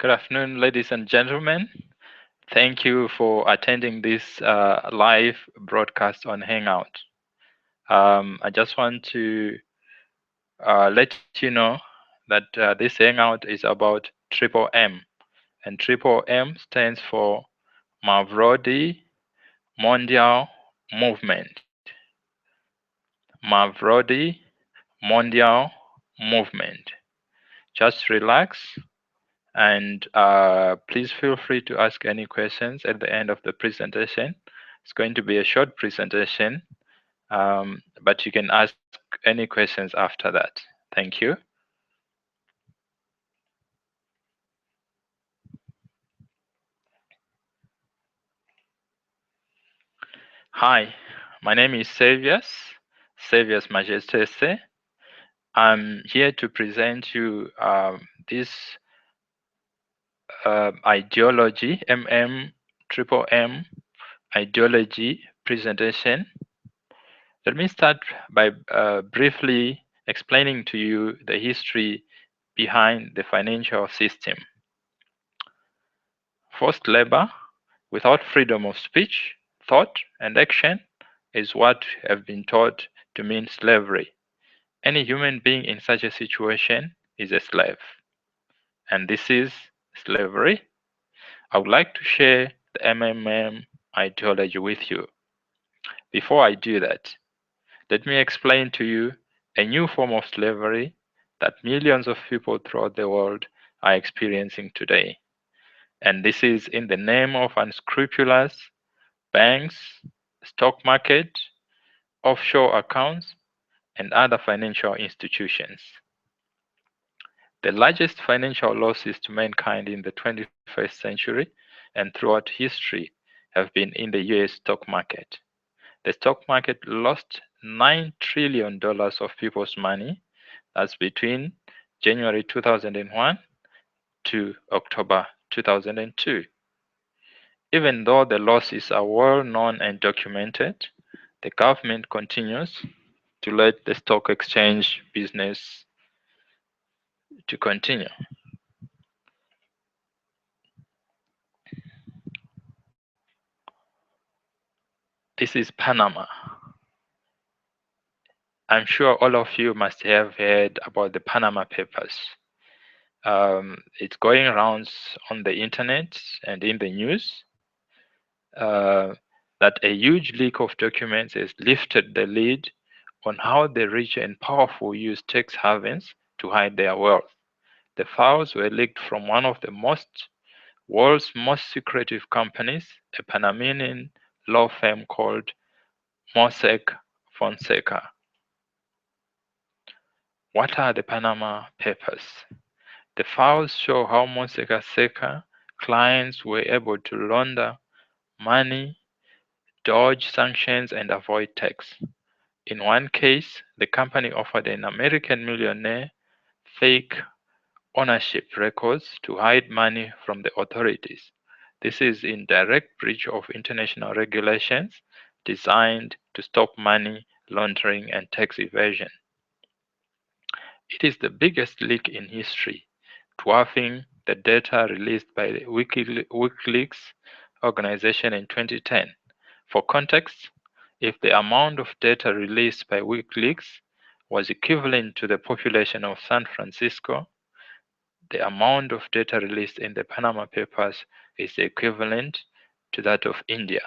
Good afternoon, ladies and gentlemen. Thank you for attending this live broadcast on Hangout. I just want to let you know that this Hangout is about Triple M, and Triple M stands for Mavrodi Mondial Movement. Mavrodi Mondial Movement. Just relax and please feel free to ask any questions at the end of the presentation. It's going to be a short presentation, but you can ask any questions after that. Thank you. Hi, my name is Savius Majestese. I'm here to present you this ideology, triple M ideology presentation. Let me start by briefly explaining to you the history behind the financial system. Forced labor without freedom of speech, thought, and action is what have been taught to mean slavery. Any human being in such a situation is a slave. And this is slavery. I would like to share the MMM ideology with you. Before I do that, let me explain to you a new form of slavery that millions of people throughout the world are experiencing today. And this is in the name of unscrupulous banks, stock market, offshore accounts, and other financial institutions. The largest financial losses to mankind in the 21st century and throughout history have been in the US stock market. The stock market lost $9 trillion of people's money. That's between January 2001 to October 2002. Even though the losses are well known and documented, the government continues to let the stock exchange business to continue. This is Panama. I'm sure all of you must have heard about the Panama Papers. It's going around on the internet and in the news that a huge leak of documents has lifted the lid on how the rich and powerful use tax havens to hide their wealth. The files were leaked from one of the world's most secretive companies, a Panamanian law firm called Mossack Fonseca. What are the Panama Papers? The files show how Mossack Fonseca clients were able to launder money, dodge sanctions, and avoid tax. In one case, the company offered an American millionaire fake ownership records to hide money from the authorities. This is in direct breach of international regulations designed to stop money laundering and tax evasion. It is the biggest leak in history, dwarfing the data released by the WikiLeaks organization in 2010. For context, if the amount of data released by WikiLeaks was equivalent to the population of San Francisco, the amount of data released in the Panama Papers is equivalent to that of India.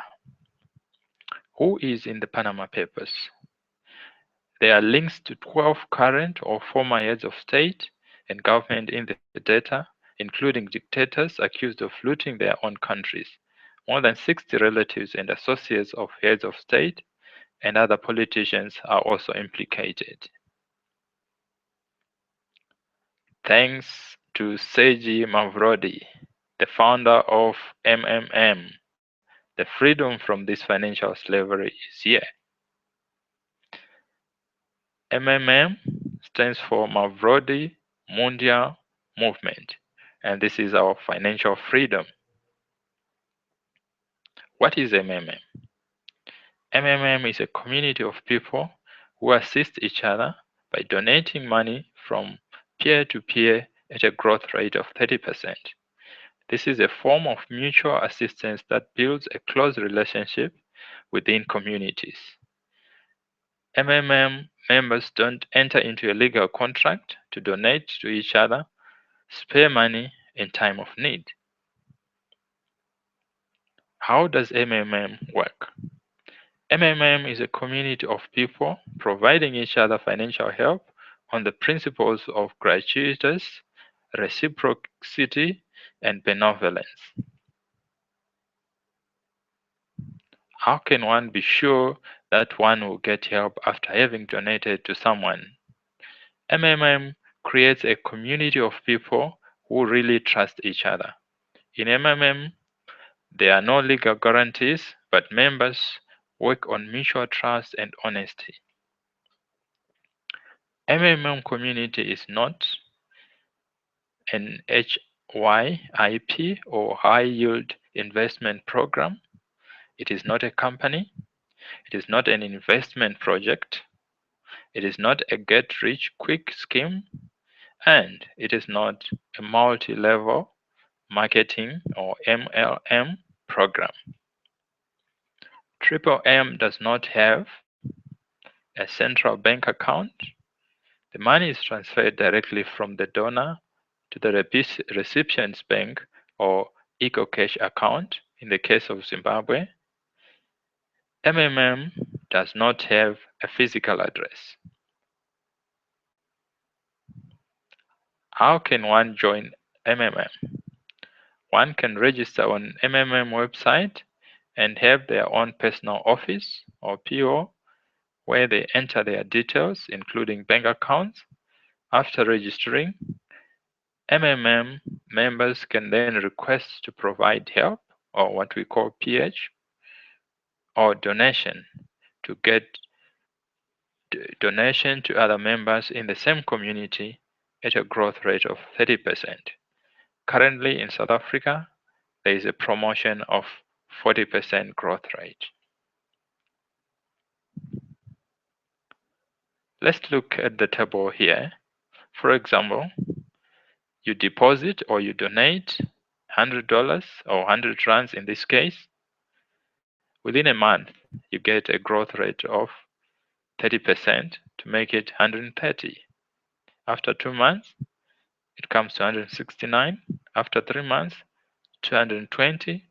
Who is in the Panama Papers? There are links to 12 current or former heads of state and government in the data, including dictators accused of looting their own countries. More than 60 relatives and associates of heads of state and other politicians are also implicated. Thanks to Sergey Mavrodi, the founder of MMM, the freedom from this financial slavery is here. MMM stands for Mavrodi Mondial Movement, and this is our financial freedom. What is MMM? MMM is a community of people who assist each other by donating money from peer to peer at a growth rate of 30%. This is a form of mutual assistance that builds a close relationship within communities. MMM members don't enter into a legal contract to donate to each other, spare money in time of need. How does MMM work? MMM is a community of people providing each other financial help on the principles of gratuitous, reciprocity, and benevolence. How can one be sure that one will get help after having donated to someone? MMM creates a community of people who really trust each other. In MMM, there are no legal guarantees, but members work on mutual trust and honesty. MMM community is not an HYIP or high yield investment program. It is not a company. It is not an investment project. It is not a get rich quick scheme. And it is not a multi level marketing or MLM program. Triple M does not have a central bank account. The money is transferred directly from the donor to the recipient's bank or EcoCash account in the case of Zimbabwe. MMM does not have a physical address. How can one join MMM? One can register on MMM website and have their own personal office or PO where they enter their details, including bank accounts. After registering, MMM members can then request to provide help, or what we call PH, or donation to get donation to other members in the same community at a growth rate of 30%. Currently in South Africa, there is a promotion of 40% growth rate. Let's look at the table here. For example, you deposit or you donate $100 or 100 rands in this case. Within a month, you get a growth rate of 30% to make it 130. After 2 months, it comes to 169. After 3 months, 220.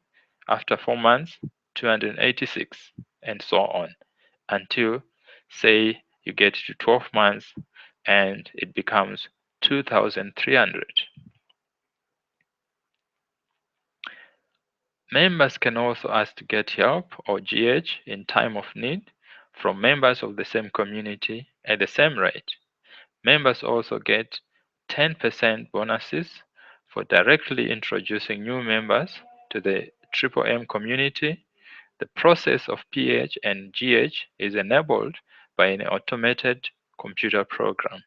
After 4 months, 286, and so on, until, say, you get to 12 months and it becomes 2,300. Members can also ask to get help or GH in time of need from members of the same community at the same rate. Members also get 10% bonuses for directly introducing new members to the Triple M community. The process of PH and GH is enabled by an automated computer program.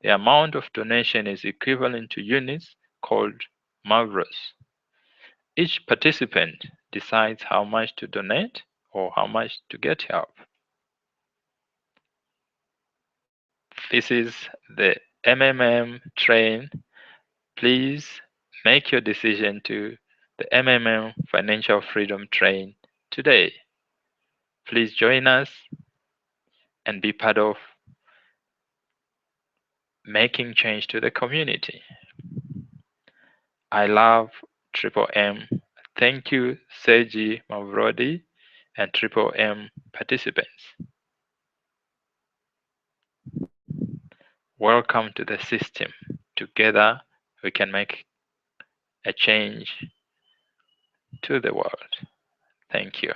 The amount of donation is equivalent to units called Mavros. Each participant decides how much to donate or how much to get help. This is the MMM train. Please make your decision to the MMM Financial Freedom Train today. Please join us and be part of making change to the community. I love Triple M. Thank you, Sergi Mavrodi and Triple M participants. Welcome to the system. Together, we can make a change to the world. Thank you.